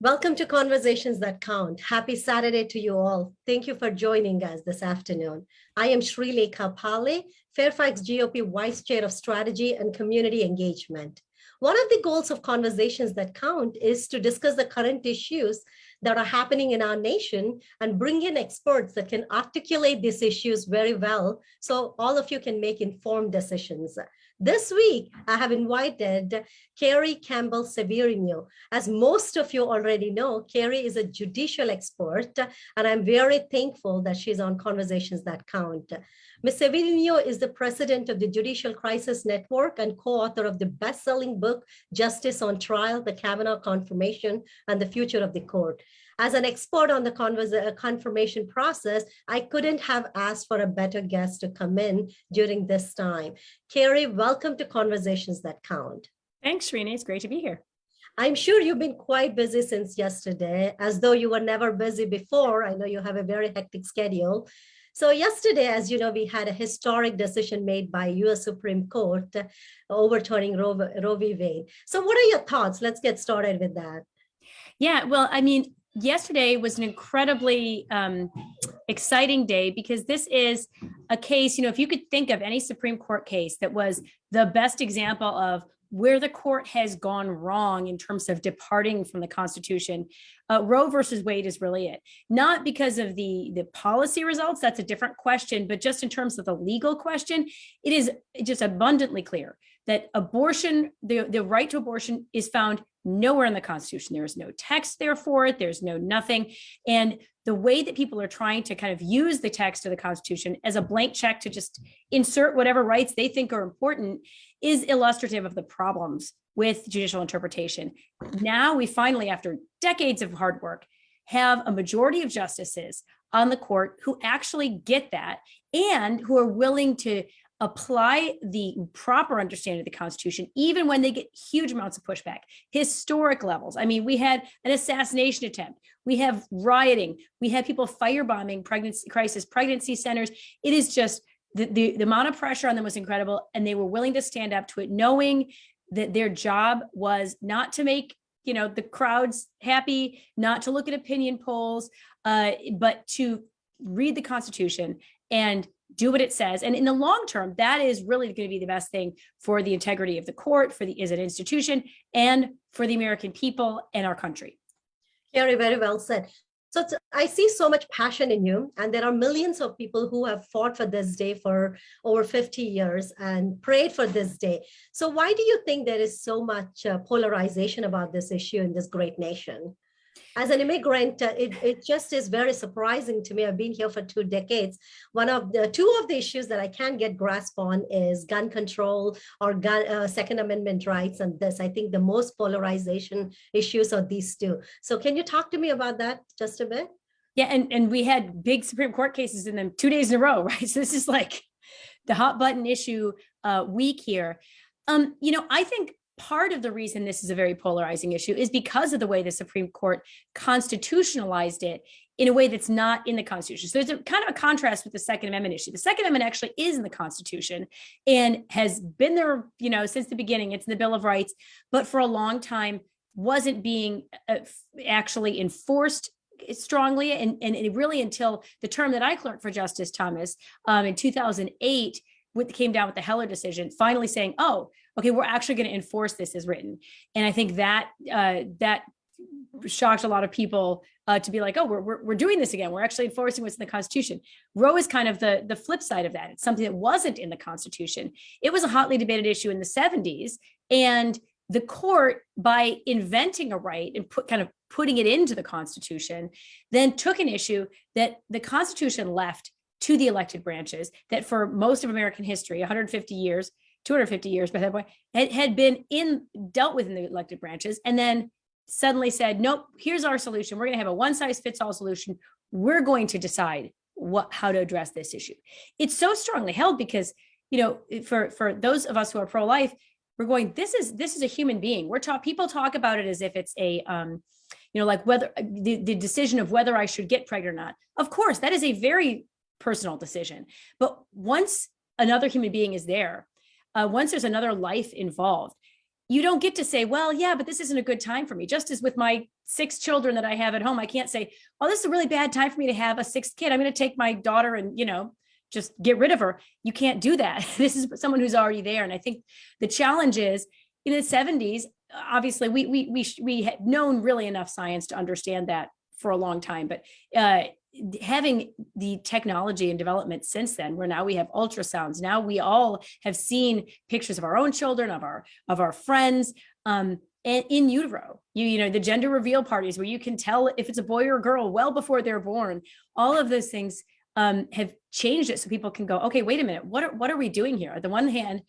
Welcome to Conversations That Count. Happy Saturday to you all. Thank you for joining us this afternoon. I am Srilekha Palle, Fairfax GOP Vice Chair of Strategy and Community Engagement. One of the goals of Conversations That Count is to discuss the current issues that are happening in our nation and bring in experts that can articulate these issues very well so all of you can make informed decisions. This week, I have invited Carrie Campbell Severino. As most of you already know, Carrie is a judicial expert, and I'm very thankful that she's on Conversations That Count. Ms. Severino is the president of the Judicial Crisis Network and co-author of the best-selling book, Justice on Trial, The Kavanaugh Confirmation and the Future of the Court. As an expert on the confirmation process, I couldn't have asked for a better guest to come in during this time. Carrie, welcome to Conversations That Count. Thanks, Srini. It's great to be here. I'm sure you've been quite busy since yesterday, as though you were never busy before. I know you have a very hectic schedule. So yesterday, as you know, we had a historic decision made by U.S. Supreme Court overturning Roe v. Wade. So what are your thoughts? Let's get started with that. Yeah, well, I mean, yesterday was an incredibly exciting day because this is a case, you know, if you could think of any Supreme Court case that was the best example of where the court has gone wrong in terms of departing from the Constitution, Roe versus Wade is really it. Not because of the policy results, that's a different question, but just in terms of the legal question, it is just abundantly clear that abortion, the right to abortion is found nowhere in the Constitution. There is no text there for it. There's no nothing. And the way that people are trying to kind of use the text of the Constitution as a blank check to just insert whatever rights they think are important is illustrative of the problems with judicial interpretation. Now we finally, after decades of hard work, have a majority of justices on the court who actually get that and who are willing to apply the proper understanding of the Constitution, even when they get huge amounts of pushback, historic levels. I mean, we had an assassination attempt. We have rioting. We had people firebombing pregnancy centers. It is just the amount of pressure on them was incredible. And they were willing to stand up to it, knowing that their job was not to make, you know, the crowds happy, not to look at opinion polls, but to read the Constitution and do what it says. And in the long term, that is really going to be the best thing for the integrity of the court, as an institution, and for the American people and our country. Carrie, very well said. So I see so much passion in you, and there are millions of people who have fought for this day for over 50 years and prayed for this day. So why do you think there is so much polarization about this issue in this great nation? As an immigrant, it just is very surprising to me. I've been here for 2 decades. Two of the issues that I can't get grasp on is gun control or Second Amendment rights. And this, I think the most polarization issues are these two. So can you talk to me about that just a bit? Yeah, and we had big Supreme Court cases in them 2 days in a row, right? So this is like the hot button issue week here. You know, I think part of the reason this is a very polarizing issue is because of the way the Supreme Court constitutionalized it in a way that's not in the Constitution. So there's a kind of a contrast with the Second Amendment issue. The Second Amendment actually is in the Constitution and has been there, you know, since the beginning. It's in the Bill of Rights, but for a long time wasn't being actually enforced strongly. And it really until the term that I clerked for Justice Thomas in 2008, came down with the Heller decision, finally saying, oh, okay, we're actually going to enforce this as written. And I think that that shocked a lot of people to be like, oh, we're doing this again. We're actually enforcing what's in the Constitution. Roe is kind of the flip side of that. It's something that wasn't in the Constitution. It was a hotly debated issue in the 70s. And the court, by inventing a right and putting it into the Constitution, then took an issue that the Constitution left to the elected branches that for most of American history, 150 years, 250 years by that point, had been dealt with in the elected branches, and then suddenly said, nope, here's our solution. We're going to have a one-size-fits-all solution. We're going to decide how to address this issue. It's so strongly held because, you know, for those of us who are pro-life, we're going, this is a human being. People talk about it as if it's a, you know, like whether the decision of whether I should get pregnant or not. Of course, that is a very personal decision. But once another human being is there, once there's another life involved, you don't get to say, well, yeah, but this isn't a good time for me. Just as with my 6 children that I have at home, I can't say, oh, this is a really bad time for me to have a 6th kid. I'm going to take my daughter and, just get rid of her. You can't do that. This is someone who's already there. And I think the challenge is in the 70s, obviously we had known really enough science to understand that for a long time, but having the technology and development since then, where now we have ultrasounds, now we all have seen pictures of our own children, of our friends, and in utero, the gender reveal parties where you can tell if it's a boy or a girl well before they're born. All of those things have changed it so people can go, okay, wait a minute, what are we doing here? On the one hand,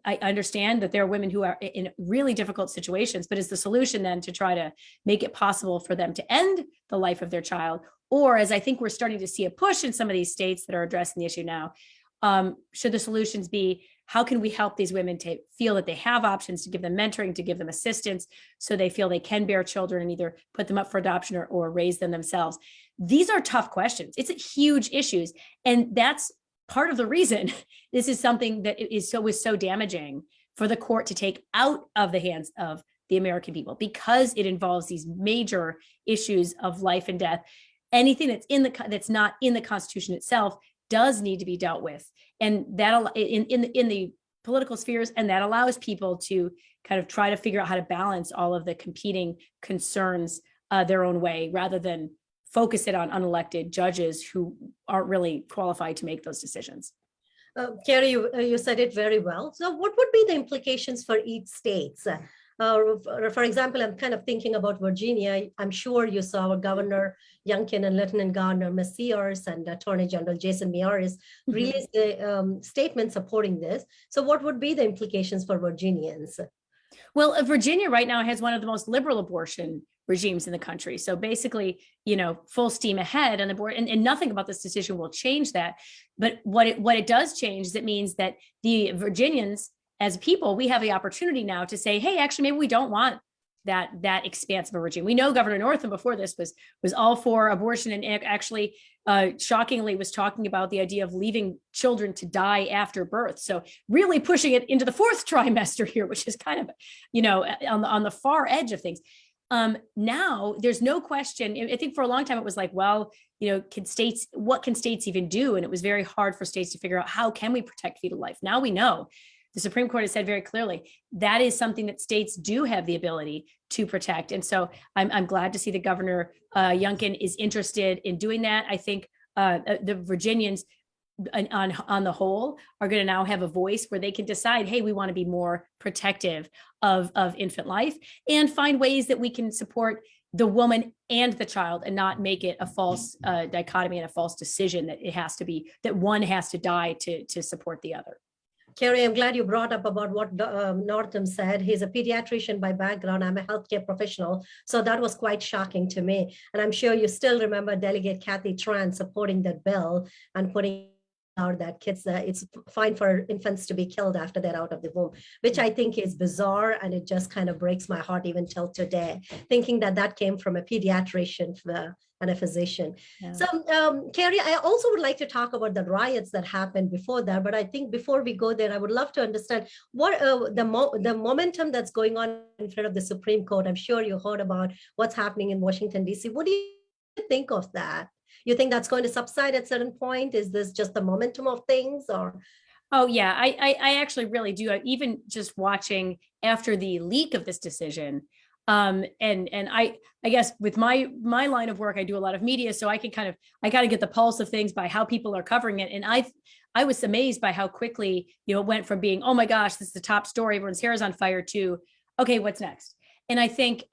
I understand that there are women who are in really difficult situations, but is the solution then to try to make it possible for them to end the life of their child? Or, as I think we're starting to see a push in some of these states that are addressing the issue now, should the solutions be, how can we help these women to feel that they have options, to give them mentoring, to give them assistance, so they feel they can bear children and either put them up for adoption or raise them themselves? These are tough questions. It's huge issues. And that's part of the reason this is something that was so damaging for the court to take out of the hands of the American people, because it involves these major issues of life and death. Anything that's not in the Constitution itself does need to be dealt with, and that in the political spheres, and that allows people to kind of try to figure out how to balance all of the competing concerns their own way, rather than focus it on unelected judges who aren't really qualified to make those decisions. Carrie, you said it very well. So what would be the implications for each state? For example, I'm kind of thinking about Virginia. I'm sure you saw Governor Youngkin and Lieutenant Governor Miss Sears and Attorney General Jason Miyares released a statement supporting this. So what would be the implications for Virginians? Well, Virginia right now has one of the most liberal abortion regimes in the country. So basically, full steam ahead on the board, and nothing about this decision will change that. But what it does change is it means that the Virginians, as people, we have the opportunity now to say, hey, actually, maybe we don't want that expansive a regime. We know Governor Northam before this was all for abortion, and actually shockingly was talking about the idea of leaving children to die after birth. So really pushing it into the 4th trimester here, which is kind of, on the far edge of things. Now there's no question. I think for a long time it was like, well, what can states even do? And it was very hard for states to figure out, how can we protect fetal life? Now we know. The Supreme Court has said very clearly that is something that states do have the ability to protect. And so I'm glad to see that Governor Youngkin is interested in doing that. I think the Virginians on the whole are going to now have a voice where they can decide, hey, we want to be more protective of infant life, and find ways that we can support the woman and the child, and not make it a false dichotomy and a false decision that it has to be that one has to die to support the other. Carrie, I'm glad you brought up about what Northam said. He's a pediatrician by background. I'm a healthcare professional. So that was quite shocking to me. And I'm sure you still remember Delegate Kathy Tran supporting that bill and putting out that kids, it's fine for infants to be killed after they're out of the womb, which I think is bizarre. And it just kind of breaks my heart even till today, thinking that came from a pediatrician and a physician. Yeah. So Carrie, I also would like to talk about the riots that happened before that, but I think before we go there, I would love to understand what the momentum that's going on in front of the Supreme Court. I'm sure you heard about what's happening in Washington, D.C. What do you think of that? You think that's going to subside at a certain point? Is this just the momentum of things, or? Oh, yeah, I actually really do. Even just watching after the leak of this decision, and I guess with my line of work, I do a lot of media, so I kind of get the pulse of things by how people are covering it. And I was amazed by how quickly, it went from being, oh my gosh, this is the top story, everyone's hair is on fire, to, okay, what's next? And I think,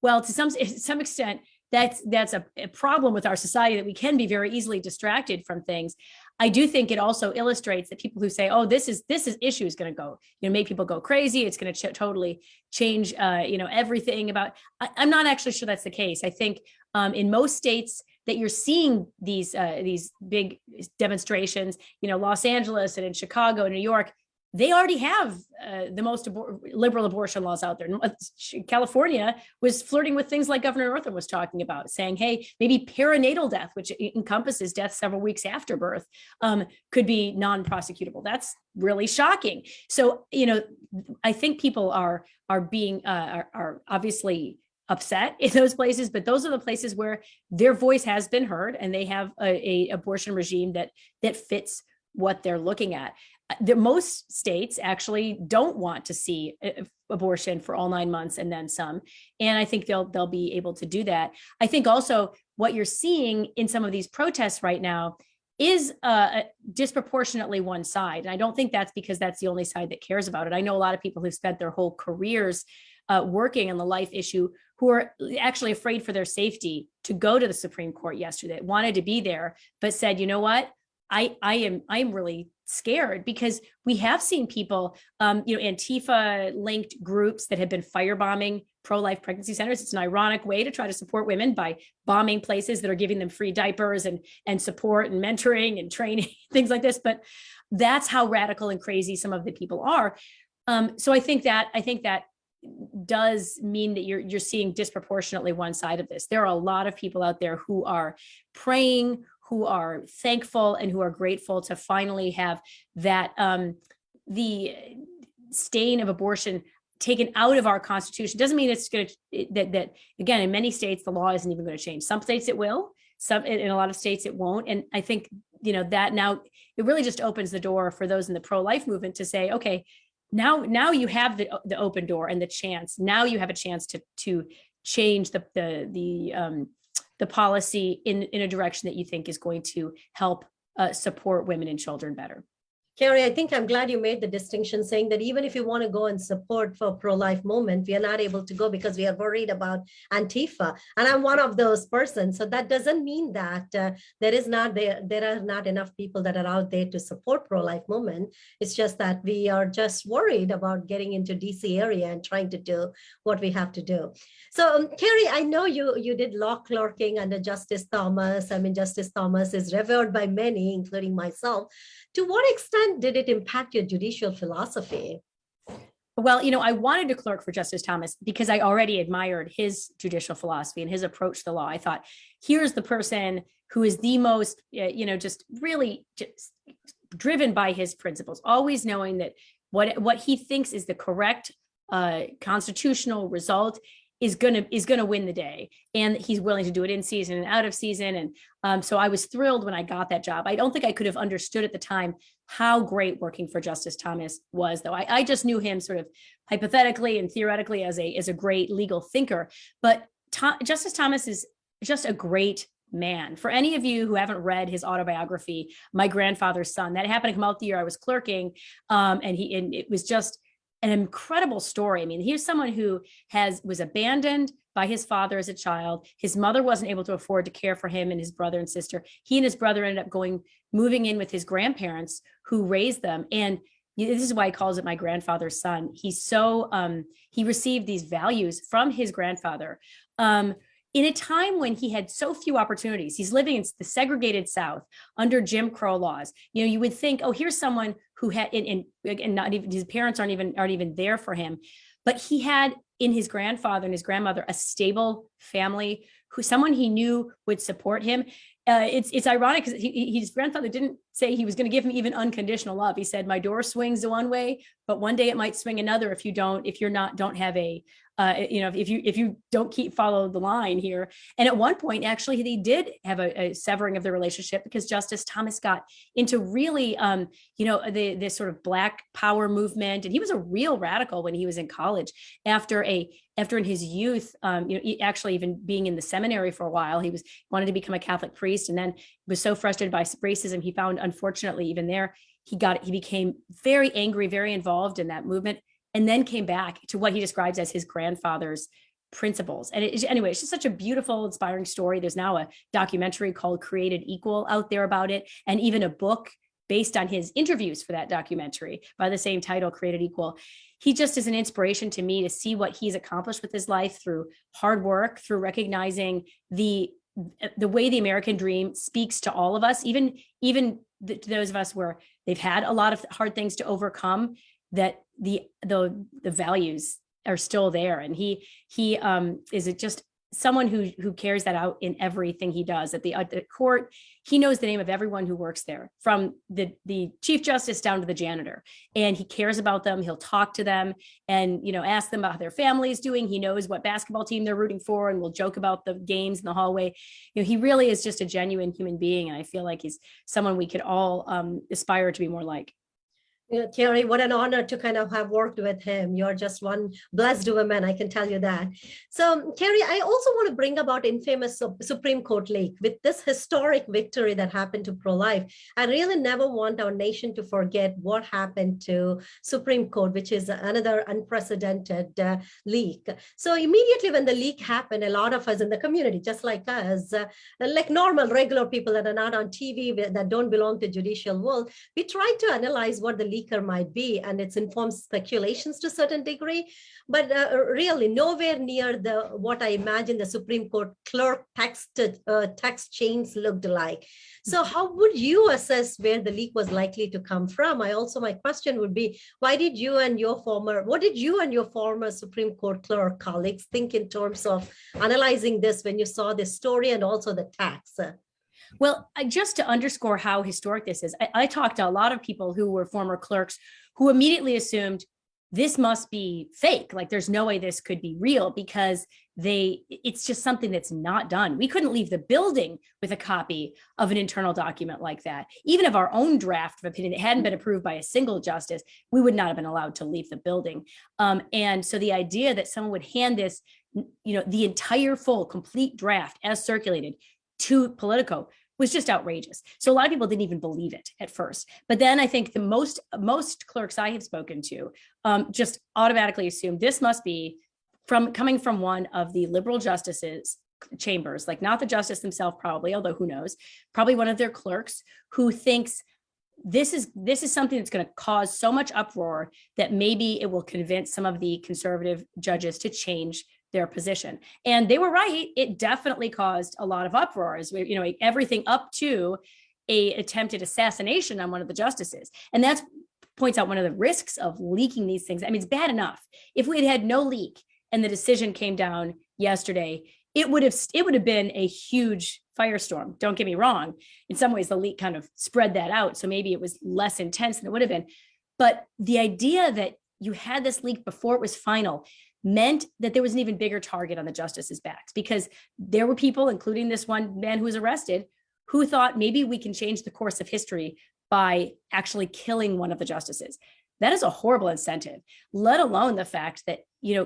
well, to some extent, that's a problem with our society, that we can be very easily distracted from things. I do think it also illustrates that people who say, oh, this issue is going to go, make people go crazy, it's going to totally change, everything about, I'm not actually sure that's the case. I think in most states that you're seeing these big demonstrations, Los Angeles and in Chicago and New York, they already have the most liberal abortion laws out there. California was flirting with things like Governor Northam was talking about, saying, hey, maybe perinatal death, which encompasses death several weeks after birth, could be non-prosecutable. That's really shocking. So, I think people are obviously upset in those places, but those are the places where their voice has been heard, and they have a abortion regime that fits what they're looking at. Most states actually don't want to see abortion for all 9 months and then some. And I think they'll be able to do that. I think also what you're seeing in some of these protests right now is disproportionately one side. And I don't think that's because that's the only side that cares about it. I know a lot of people who've spent their whole careers working on the life issue who are actually afraid for their safety to go to the Supreme Court yesterday, wanted to be there, but said, you know what? I'm really scared because we have seen people, Antifa linked groups that have been firebombing pro-life pregnancy centers. It's an ironic way to try to support women by bombing places that are giving them free diapers and support and mentoring and training, things like this. But that's how radical and crazy some of the people are. So I think that does mean that you're seeing disproportionately one side of this. There are a lot of people out there who are praying, who are thankful, and who are grateful to finally have that the stain of abortion taken out of our Constitution. Doesn't mean it's going to that again, in many states the law isn't even going to change. Some states it will, some in a lot of states it won't. And I think that now it really just opens the door for those in the pro-life movement to say, okay, now you have the open door and the chance. Now you have a chance to change the policy in a direction that you think is going to help support women and children better. Carrie, I think I'm glad you made the distinction saying that even if you want to go and support for pro-life movement, we are not able to go because we are worried about Antifa. And I'm one of those persons. So that doesn't mean that there are not enough people that are out there to support pro-life movement. It's just that we are just worried about getting into DC area and trying to do what we have to do. So Carrie, I know you did law clerking under Justice Thomas. I mean, Justice Thomas is revered by many, including myself. To what extent did it impact your judicial philosophy? Well, I wanted to clerk for Justice Thomas because I already admired his judicial philosophy and his approach to the law. I thought, here's the person who is the most, just really just driven by his principles, always knowing that what he thinks is the correct constitutional result is gonna win the day, and he's willing to do it in season and out of season. And so I was thrilled when I got that job. I don't think I could have understood at the time how great working for Justice Thomas was, though. I just knew him sort of hypothetically and theoretically as a great legal thinker. But Justice Thomas is just a great man. For any of you who haven't read his autobiography, My Grandfather's Son, that happened to come out the year I was clerking, and it was just an incredible story. I mean, here's someone who was abandoned by his father as a child. His mother wasn't able to afford to care for him and his brother and sister. He and his brother ended up moving in with his grandparents who raised them. And this is why he calls it My Grandfather's Son. He's so, he received these values from his grandfather in a time when he had so few opportunities. He's living in the segregated South under Jim Crow laws. You would think, oh, here's someone who had, and not even his parents aren't even there for him, but he had in his grandfather and his grandmother a stable family, someone he knew would support him. It's ironic because his grandfather didn't say he was going to give him even unconditional love. He said, my door swings one way, but one day it might swing another if you don't have a if you don't follow the line here. And at one point, actually, they did have a severing of the relationship because Justice Thomas got into really, this sort of Black power movement. And he was a real radical when he was in college. After in his youth, actually even being in the seminary for a while, he wanted to become a Catholic priest, and then was so frustrated by racism, he found, unfortunately, even there, he became very angry, very involved in that movement, and then came back to what he describes as his grandfather's principles. And anyway, it's just such a beautiful, inspiring story. There's now a documentary called Created Equal out there about it, and even a book based on his interviews for that documentary by the same title, Created Equal. He just is an inspiration to me to see what he's accomplished with his life through hard work, through recognizing the way the American dream speaks to all of us, even to those of us where they've had a lot of hard things to overcome, that the values are still there. And he is just someone who carries that out in everything he does at the court. He knows the name of everyone who works there, from the Chief Justice down to the janitor, and he cares about them. He'll talk to them and, ask them about how their family is doing. He knows what basketball team they're rooting for, and we'll joke about the games in the hallway. He really is just a genuine human being. And I feel like he's someone we could all aspire to be more like. Carrie, what an honor to kind of have worked with him. You're just one blessed woman, I can tell you that. So, Carrie, I also want to bring about infamous Supreme Court leak. With this historic victory that happened to pro-life, I really never want our nation to forget what happened to Supreme Court, which is another unprecedented leak. So immediately when the leak happened, a lot of us in the community, just like us, like normal, regular people that are not on TV, that don't belong to judicial world, we tried to analyze what the leaker might be, and it's informed speculations to a certain degree, but really nowhere near what I imagine the Supreme Court clerk text chains looked like. So how would you assess where the leak was likely to come from? My question would be, what did you and your former Supreme Court clerk colleagues think in terms of analyzing this when you saw this story and also the text? Well, just to underscore how historic this is, I talked to a lot of people who were former clerks who immediately assumed this must be fake. Like, there's no way this could be real, because it's just something that's not done. We couldn't leave the building with a copy of an internal document like that. Even if our own draft of opinion hadn't been approved by a single justice, we would not have been allowed to leave the building. And so the idea that someone would hand this, the entire full, complete draft as circulated to Politico was just outrageous. So a lot of people didn't even believe it at first. But then I think the most clerks I have spoken to just automatically assumed this must be coming from one of the liberal justices' chambers, like not the justice himself, probably, although who knows, probably one of their clerks who thinks this is something that's going to cause so much uproar that maybe it will convince some of the conservative judges to change their position. And they were right. It definitely caused a lot of uproar, as everything up to a attempted assassination on one of the justices. And that points out one of the risks of leaking these things. I mean, it's bad enough if we had no leak and the decision came down yesterday, it would have been a huge firestorm. Don't get me wrong. In some ways, the leak kind of spread that out. So maybe it was less intense than it would have been. But the idea that you had this leak before it was final meant that there was an even bigger target on the justices' backs, because there were people, including this one man who was arrested, who thought maybe we can change the course of history by actually killing one of the justices. That is a horrible incentive, let alone the fact that,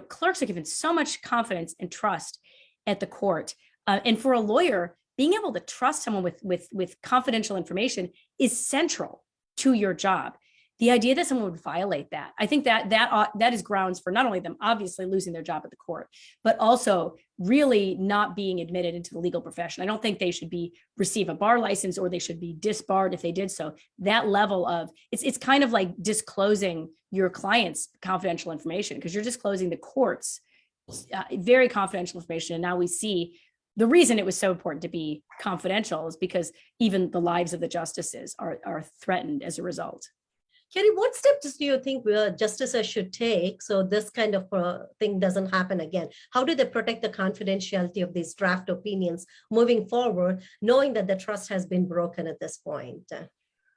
clerks are given so much confidence and trust at the court. And for a lawyer, being able to trust someone with confidential information is central to your job. The idea that someone would violate that, I think that is grounds for not only them obviously losing their job at the court, but also really not being admitted into the legal profession. I don't think they should receive a bar license, or they should be disbarred if they did so. That level of it's kind of like disclosing your client's confidential information, because you're disclosing the court's very confidential information. And now we see the reason it was so important to be confidential is because even the lives of the justices are threatened as a result. Carrie, what steps do you think justices should take so this kind of thing doesn't happen again? How do they protect the confidentiality of these draft opinions moving forward, knowing that the trust has been broken at this point?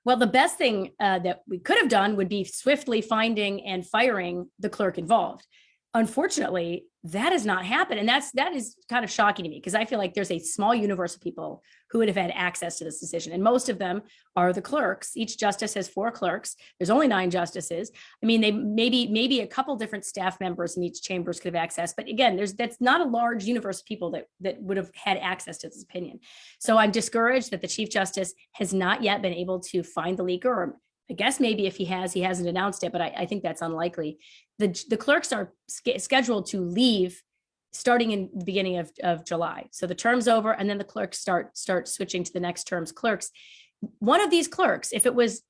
Well, the best thing that we could have done would be swiftly finding and firing the clerk involved. Unfortunately, that has not happened. And that is kind of shocking to me, because I feel like there's a small universe of people who would have had access to this decision. And most of them are the clerks. Each justice has 4 clerks. There's only 9 justices. I mean, they maybe a couple different staff members in each chambers could have access. But again, that's not a large universe of people that would have had access to this opinion. So I'm discouraged that the Chief Justice has not yet been able to find the leaker, or I guess maybe if he hasn't announced it, but I think that's unlikely. The clerks are scheduled to leave starting in the beginning of July. So the term's over, and then the clerks start switching to the next term's clerks. One of these clerks,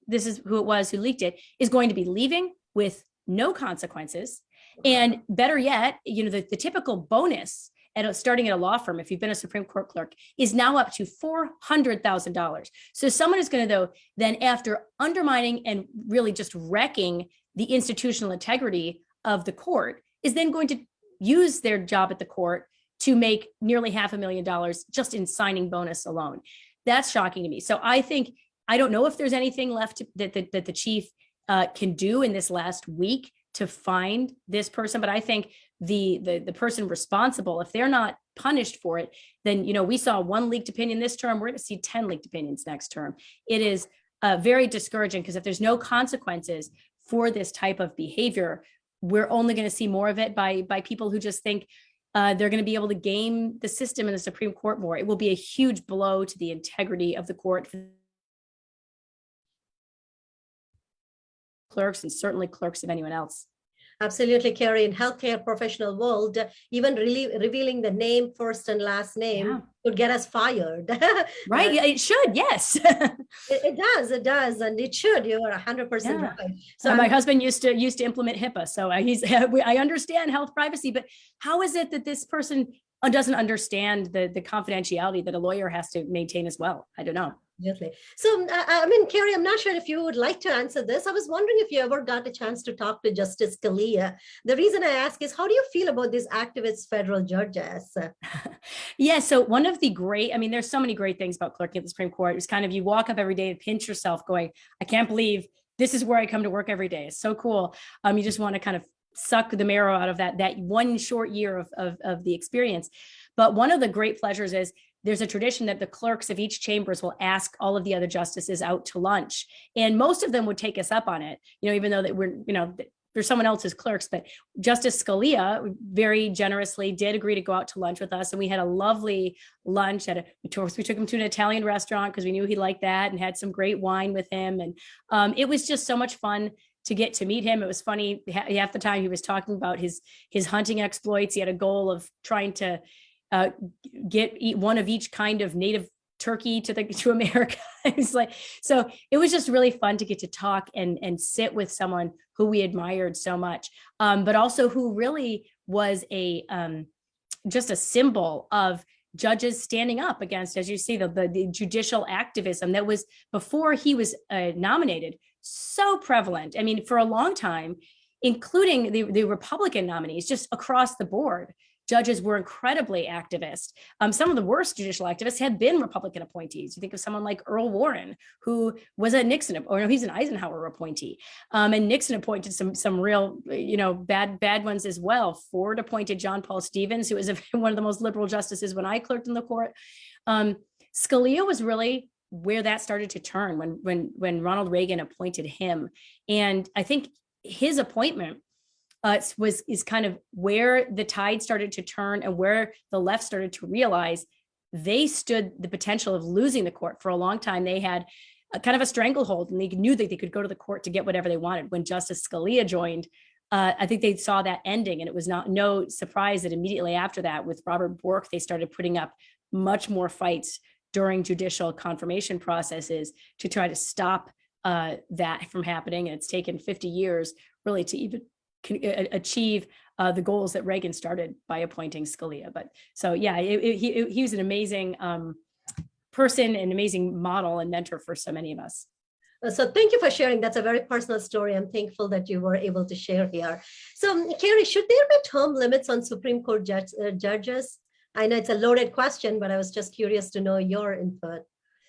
this is who it was who leaked it, is going to be leaving with no consequences. And better yet, the typical bonus starting at a law firm, if you've been a Supreme Court clerk, is now up to $400,000. So someone is going to, though, then after undermining and really just wrecking the institutional integrity of the court, is then going to use their job at the court to make nearly $500,000 just in signing bonus alone. That's shocking to me. So I don't know if there's anything left that the chief can do in this last week to find this person, but I think the person responsible, if they're not punished for it, then, we saw 1 leaked opinion this term, we're going to see 10 leaked opinions next term. It is very discouraging, because if there's no consequences for this type of behavior, we're only going to see more of it by people who just think they're going to be able to game the system in the Supreme Court more. It will be a huge blow to the integrity of the court, clerks, and certainly clerks of anyone else. Absolutely, Carrie. In healthcare professional world, even really revealing the name, first and last name, could get us fired. Right? It should. Yes. It does, and it should. You are 100% right. So my husband used to implement HIPAA, so I understand health privacy, but how is it that this person doesn't understand the confidentiality that a lawyer has to maintain as well? I don't know. Absolutely. So, Carrie, I'm not sure if you would like to answer this. I was wondering if you ever got a chance to talk to Justice Scalia. The reason I ask is, how do you feel about these activist federal judges? Yeah, so one of the great, there's so many great things about clerking at the Supreme Court. It's kind of, you walk up every day and pinch yourself going, I can't believe this is where I come to work every day. It's so cool. You just want to kind of suck the marrow out of that one short year of the experience. But one of the great pleasures is there's a tradition that the clerks of each chambers will ask all of the other justices out to lunch. And most of them would take us up on it, even though that we're, there's someone else's clerks, but Justice Scalia very generously did agree to go out to lunch with us. And we had a lovely lunch we took him to an Italian restaurant because we knew he liked that, and had some great wine with him. And it was just so much fun to get to meet him. It was funny. Half the time he was talking about his hunting exploits. He had a goal of trying to eat one of each kind of native turkey to America. It's like, so it was just really fun to get to talk and sit with someone who we admired so much, but also who really was just a symbol of judges standing up against, as you see, the judicial activism that was, before he was nominated, so prevalent. For a long time, including the Republican nominees, just across the board, judges were incredibly activist. Some of the worst judicial activists had been Republican appointees. You think of someone like Earl Warren, who was a Nixon, or no, he's an Eisenhower appointee. And Nixon appointed some real, bad ones as well. Ford appointed John Paul Stevens, who was one of the most liberal justices when I clerked in the court. Scalia was really where that started to turn when Ronald Reagan appointed him. And I think his appointment is kind of where the tide started to turn, and where the left started to realize they stood the potential of losing the court. For a long time, they had kind of a stranglehold, and they knew that they could go to the court to get whatever they wanted. When Justice Scalia joined, I think they saw that ending, and it was no surprise that immediately after that, with Robert Bork, they started putting up much more fights during judicial confirmation processes to try to stop that from happening. And it's taken 50 years really to even achieve the goals that Reagan started by appointing Scalia. But so, yeah, he was an amazing person, an amazing model and mentor for so many of us. So thank you for sharing. That's a very personal story. I'm thankful that you were able to share here. So Carrie, should there be term limits on Supreme Court judges? I know it's a loaded question, but I was just curious to know your input.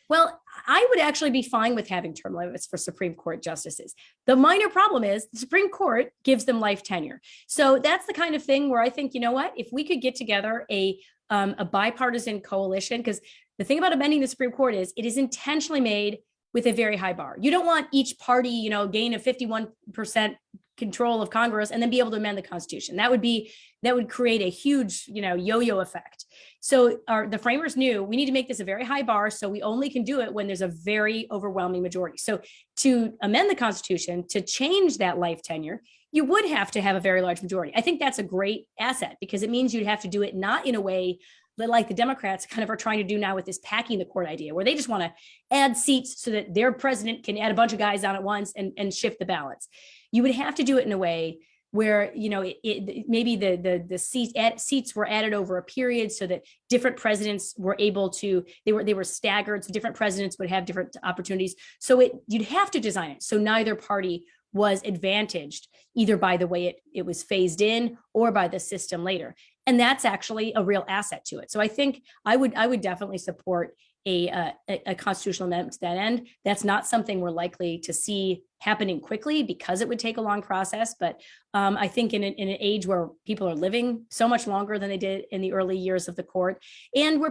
Well, I would actually be fine with having term limits for Supreme Court justices. The minor problem is the Supreme Court gives them life tenure. So that's the kind of thing where I think, if we could get together a bipartisan coalition, because the thing about amending the Supreme Court is it is intentionally made with a very high bar. You don't want each party, gain a 51% control of Congress and then be able to amend the Constitution. That would create a huge, yo-yo effect. So the framers knew we need to make this a very high bar, so we only can do it when there's a very overwhelming majority. So to amend the Constitution, to change that life tenure, you would have to have a very large majority. I think that's a great asset, because it means you'd have to do it not in a way that, like the Democrats kind of are trying to do now with this packing the court idea, where they just want to add seats so that their president can add a bunch of guys on at once and shift the balance. You would have to do it in a way where, maybe the seats were added over a period so that different presidents were able to, they were staggered. So different presidents would have different opportunities. So you'd have to design it so neither party was advantaged either by the way it was phased in or by the system later. And that's actually a real asset to it. So I think I would definitely support a constitutional amendment to that end. That's not something we're likely to see happening quickly because it would take a long process. But I think in an age where people are living so much longer than they did in the early years of the court, and where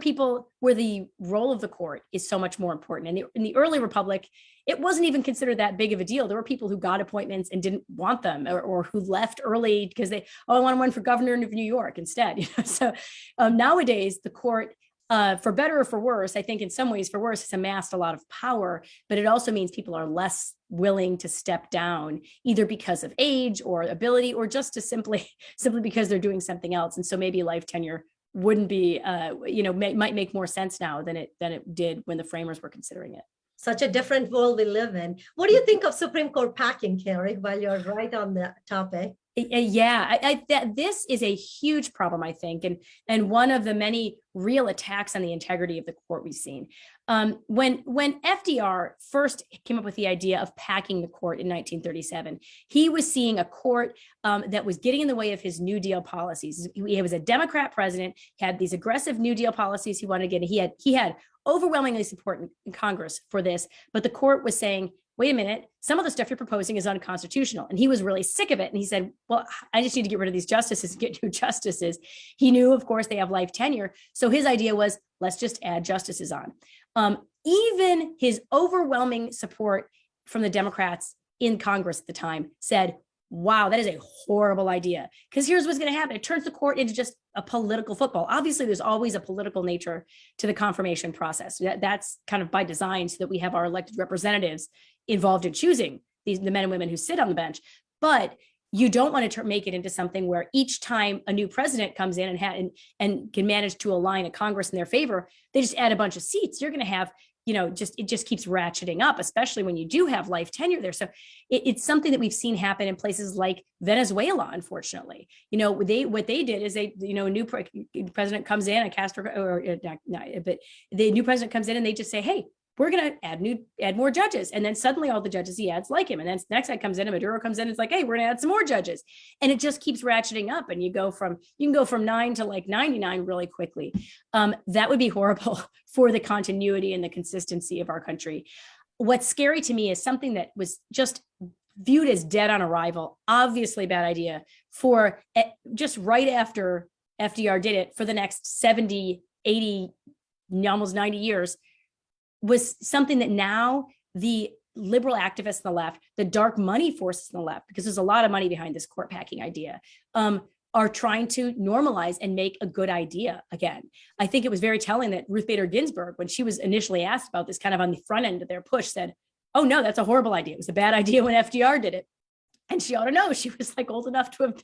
the role of the court is so much more important. And in the early republic, it wasn't even considered that big of a deal. There were people who got appointments and didn't want them, or who left early because I want to run for governor of New York instead. So nowadays, the court, for better or for worse, I think in some ways for worse, has amassed a lot of power, but it also means people are less willing to step down, either because of age or ability, or just to simply because they're doing something else. And so maybe life tenure wouldn't be, might make more sense now than it did when the framers were considering it. Such a different world we live in. What do you think of Supreme Court packing, Carrie, while you're right on the topic? Yeah, this is a huge problem, I think, and one of the many real attacks on the integrity of the court we've seen. When FDR first came up with the idea of packing the court in 1937, he was seeing a court that was getting in the way of his New Deal policies. He was a Democrat president, had these aggressive New Deal policies he wanted to get. He had overwhelmingly support in Congress for this, but the court was saying, wait a minute, some of the stuff you're proposing is unconstitutional. And he was really sick of it. And he said, well, I just need to get rid of these justices and get new justices. He knew, of course, they have life tenure. So his idea was, let's just add justices on. Even his overwhelming support from the Democrats in Congress at the time said, wow, that is a horrible idea. Because here's what's going to happen. It turns the court into just a political football. Obviously, there's always a political nature to the confirmation process. That's kind of by design so that we have our elected representatives involved in choosing the men and women who sit on the bench. But you don't want to make it into something where each time a new president comes in and can manage to align a Congress in their favor, they just add a bunch of seats. You're going to have, it just keeps ratcheting up, especially when you do have life tenure there. So it's something that we've seen happen in places like Venezuela, unfortunately. What they did is a new president comes in, but the new president comes in and they just say, hey, we're going to add more judges. And then suddenly all the judges he adds like him. And then the next guy comes in and Maduro comes in. It's like, hey, we're going to add some more judges. And it just keeps ratcheting up. And you can go from 9 to like 99 really quickly. That would be horrible for the continuity and the consistency of our country. What's scary to me is something that was just viewed as dead on arrival, obviously a bad idea, for just right after FDR did it, for the next 70, 80, almost 90 years, was something that now the liberal activists on the left, the dark money forces on the left, because there's a lot of money behind this court packing idea, are trying to normalize and make a good idea again. I think it was very telling that Ruth Bader Ginsburg, when she was initially asked about this kind of on the front end of their push, said, oh no, that's a horrible idea. It was a bad idea when FDR did it. And she ought to know, she was like old enough to have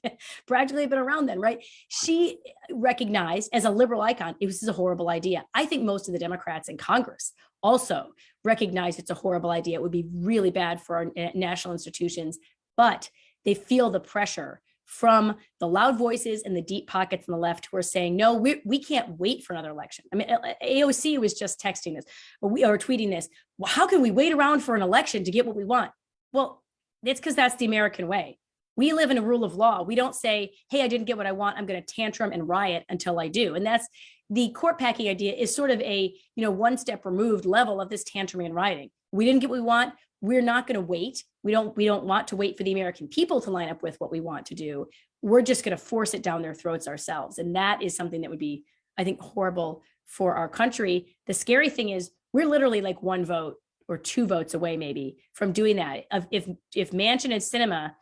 practically been around then, right? She recognized as a liberal icon, it was a horrible idea. I think most of the Democrats in Congress also recognize it's a horrible idea. It would be really bad for our national institutions, but they feel the pressure from the loud voices and the deep pockets on the left who are saying, no, we can't wait for another election. I mean, AOC was just texting this or tweeting this. Well, how can we wait around for an election to get what we want? Well, it's because that's the American way. We live in a rule of law. We don't say, hey, I didn't get what I want. I'm going to tantrum and riot until I do. And that's the court packing idea is sort of a, one step removed level of this tantrum and rioting. We didn't get what we want. We're not going to wait. We don't want to wait for the American people to line up with what we want to do. We're just going to force it down their throats ourselves. And that is something that would be, I think, horrible for our country. The scary thing is we're literally like one vote or 2 votes away maybe from doing that. If Manchin and Sinema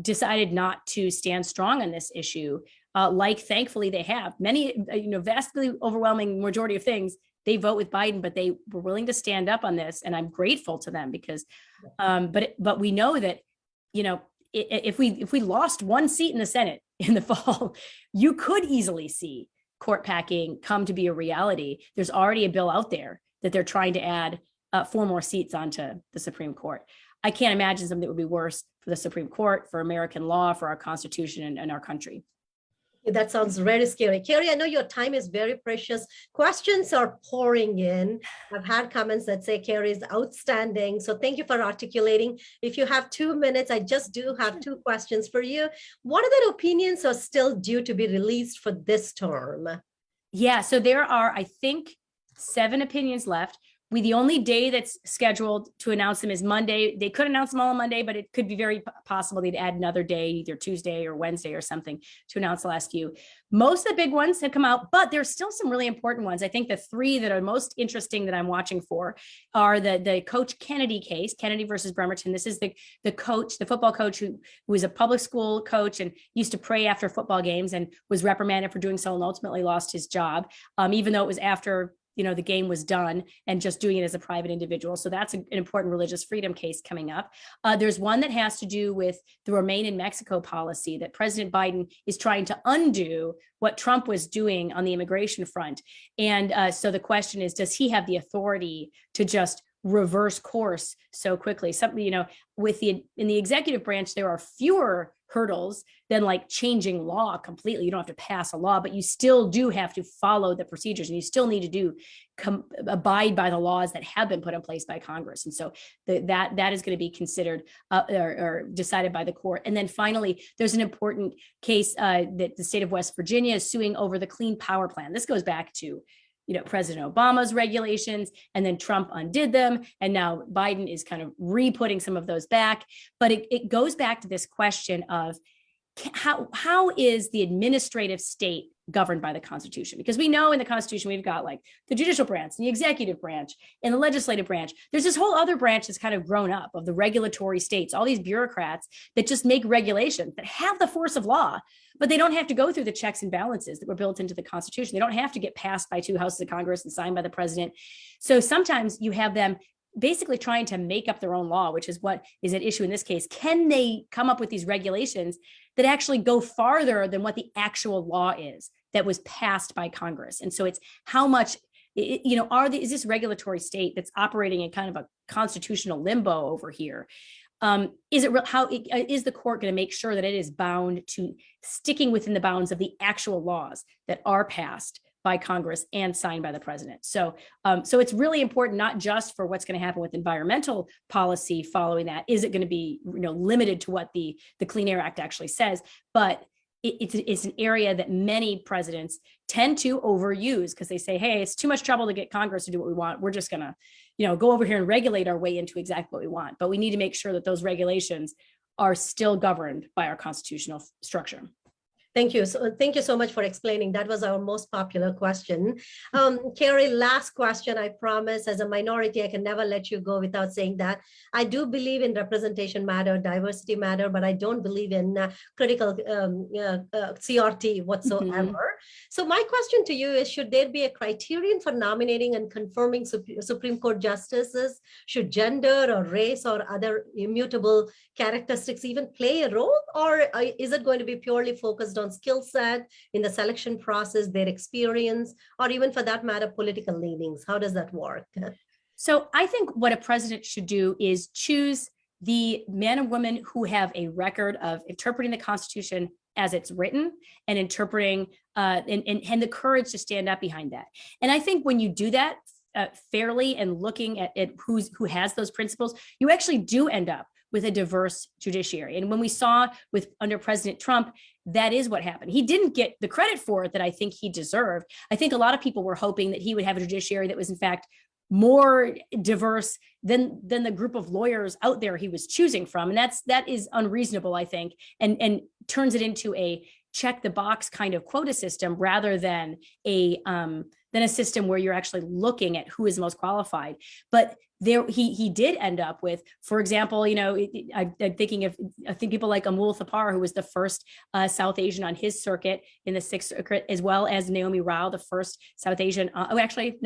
decided not to stand strong on this issue, like thankfully they have, many, vastly overwhelming majority of things, they vote with Biden, but they were willing to stand up on this. And I'm grateful to them because, but we know that, if we lost 1 seat in the Senate in the fall, you could easily see court packing come to be a reality. There's already a bill out there that they're trying to add 4 more seats onto the Supreme Court. I can't imagine something that would be worse for the Supreme Court, for American law, for our Constitution and our country. That sounds very scary. Carrie, I know your time is very precious. Questions are pouring in. I've had comments that say Carrie is outstanding. So thank you for articulating. If you have 2 minutes, I just do have 2 questions for you. What other opinions are still due to be released for this term? Yeah, so there are, I think, 7 opinions left. The only day that's scheduled to announce them is Monday. They could announce them all on Monday, but it could be very possible they'd add another day, either Tuesday or Wednesday or something, to announce the last few. Most of the big ones have come out, but there's still some really important ones. I think the 3 that are most interesting that I'm watching for are the Coach Kennedy case, Kennedy versus Bremerton. This is the coach, the football coach who was a public school coach and used to pray after football games and was reprimanded for doing so and ultimately lost his job, even though it was after the game was done and just doing it as a private individual. So that's an important religious freedom case coming up. There's one that has to do with the Remain in Mexico policy that President Biden is trying to undo what Trump was doing on the immigration front. And so the question is, does he have the authority to just reverse course so quickly? Something, in the executive branch, there are fewer hurdles than like changing law completely. You don't have to pass a law, but you still do have to follow the procedures, and you still need to abide by the laws that have been put in place by Congress. And so that is going to be considered or decided by the court. And then finally, there's an important case that the state of West Virginia is suing over the Clean Power Plan. This goes back to President Obama's regulations, and then Trump undid them. And now Biden is kind of re-putting some of those back. But it goes back to this question of how is the administrative state governed by the Constitution? Because we know in the Constitution, we've got like the judicial branch, the executive branch, and the legislative branch. There's this whole other branch that's kind of grown up of the regulatory states, all these bureaucrats that just make regulations that have the force of law, but they don't have to go through the checks and balances that were built into the Constitution. They don't have to get passed by 2 houses of Congress and signed by the president. So sometimes you have them basically trying to make up their own law, which is what is at issue in this case. Can they come up with these regulations that actually go farther than what the actual law is that was passed by Congress? And so it's how much, is this regulatory state that's operating in kind of a constitutional limbo over here? Is the court going to make sure that it is bound to sticking within the bounds of the actual laws that are passed by Congress and signed by the president? So it's really important, not just for what's going to happen with environmental policy following that. Is it going to be limited to what the Clean Air Act actually says? But it's an area that many presidents tend to overuse because they say, hey, it's too much trouble to get Congress to do what we want. We're just going to go over here and regulate our way into exactly what we want. But we need to make sure that those regulations are still governed by our constitutional structure. Thank you. So thank you so much for explaining. That was our most popular question. Carrie, last question. I promise, as a minority, I can never let you go without saying that. I do believe in representation matter, diversity matter, but I don't believe in critical CRT whatsoever. Mm-hmm. So my question to you is, should there be a criterion for nominating and confirming Supreme Court justices? Should gender or race or other immutable characteristics even play a role? Or is it going to be purely focused on skill set in the selection process, their experience, or even for that matter, political leanings? How does that work? So I think what a president should do is choose the men and women who have a record of interpreting the Constitution as it's written and interpreting and the courage to stand up behind that. And I think when you do that fairly and looking at who has those principles, you actually do end up with a diverse judiciary. And when we saw under President Trump, that is what happened. He didn't get the credit for it that I think he deserved. I think a lot of people were hoping that he would have a judiciary that was in fact more diverse than the group of lawyers out there he was choosing from. And that is unreasonable, I think, and turns it into a check the box kind of quota system rather than a system where you're actually looking at who is most qualified. But he did end up with, for example, I'm thinking people like Amul Thapar, who was the first South Asian on his circuit in the Sixth Circuit, as well as Naomi Rao, the first South Asian.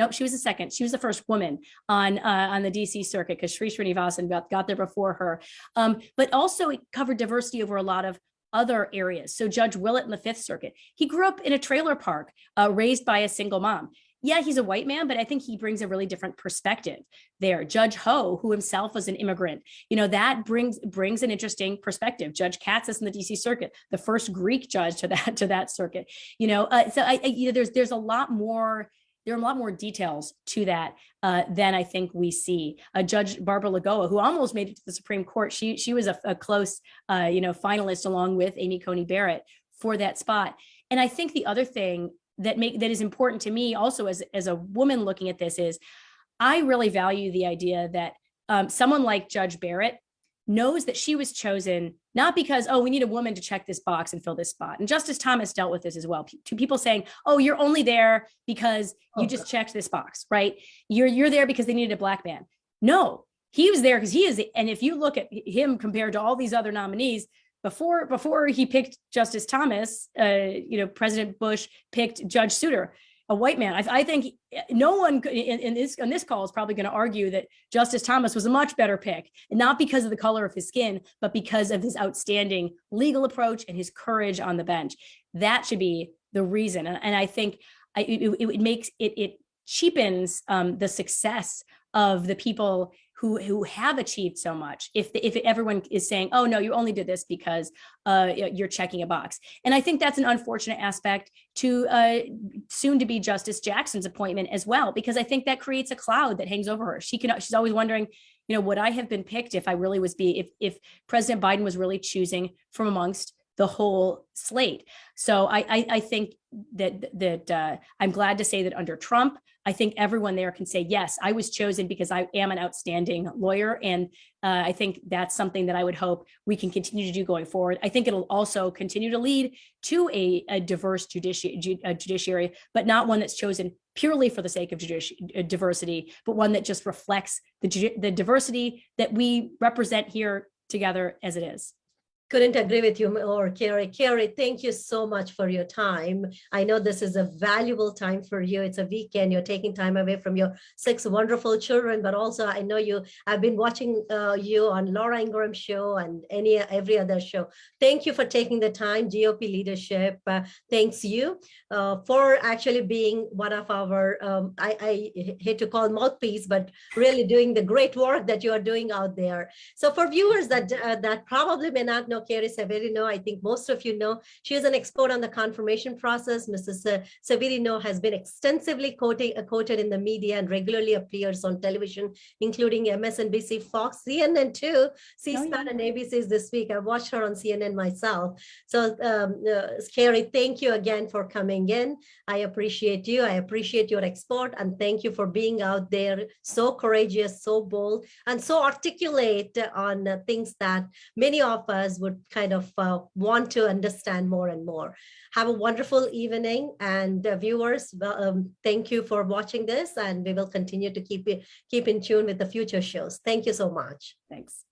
She was the second. She was the first woman on the DC circuit because Sri Srinivasan got there before her. But also it covered diversity over a lot of other areas. So Judge Willett in the Fifth Circuit, he grew up in a trailer park, raised by a single mom. yeah, he's a white man, but I think he brings a really different perspective there. Judge Ho, who himself was an immigrant, that brings an interesting perspective. Judge Katsas in the DC Circuit, the first Greek judge to that circuit. There's a lot more. There are a lot more details to that than I think we see. Judge Barbara Lagoa, who almost made it to the Supreme Court, she was a close, finalist along with Amy Coney Barrett for that spot. And I think the other thing that is important to me also as a woman looking at this is I really value the idea that someone like Judge Barrett knows that she was chosen not because, we need a woman to check this box and fill this spot. And Justice Thomas dealt with this as well. To people saying, you're only there because you just checked this box, right? You're there because they needed a black man. No, he was there because he is. And if you look at him compared to all these other nominees, before he picked Justice Thomas, President Bush picked Judge Souter, a white man. I think no one in this call is probably going to argue that Justice Thomas was a much better pick, and not because of the color of his skin, but because of his outstanding legal approach and his courage on the bench. That should be the reason. And I think it cheapens the success of the people who have achieved so much if everyone is saying, no, you only did this because you're checking a box. And I think that's an unfortunate aspect to soon to be Justice Jackson's appointment as well, because I think that creates a cloud that hangs over her. She's always wondering, would I have been picked if I really was if President Biden was really choosing from amongst the whole slate. So I think that I'm glad to say that under Trump, I think everyone there can say, yes, I was chosen because I am an outstanding lawyer. And I think that's something that I would hope we can continue to do going forward. I think it'll also continue to lead to a diverse judiciary, but not one that's chosen purely for the sake of diversity, but one that just reflects the diversity that we represent here together as it is. Couldn't agree with you more, Carrie. Carrie, thank you so much for your time. I know this is a valuable time for you. It's a weekend. You're taking time away from your 6 wonderful children, but also I know I've been watching you on Laura Ingraham's show and every other show. Thank you for taking the time, GOP leadership. Thanks you for actually being one of our, I hate to call mouthpiece, but really doing the great work that you are doing out there. So for viewers that probably may not know Carrie Severino, I think most of you know, she is an expert on the confirmation process. Mrs. Severino has been extensively quoted in the media and regularly appears on television, including MSNBC, Fox, CNN too, C-SPAN and ABC's this week. I watched her on CNN myself. So Carrie, thank you again for coming in. I appreciate you. I appreciate your expert, and thank you for being out there, so courageous, so bold, and so articulate on things that many of us would kind of want to understand more and more. Have a wonderful evening, and viewers, thank you for watching this, and we will continue to keep in tune with the future shows. Thank you so much. Thanks.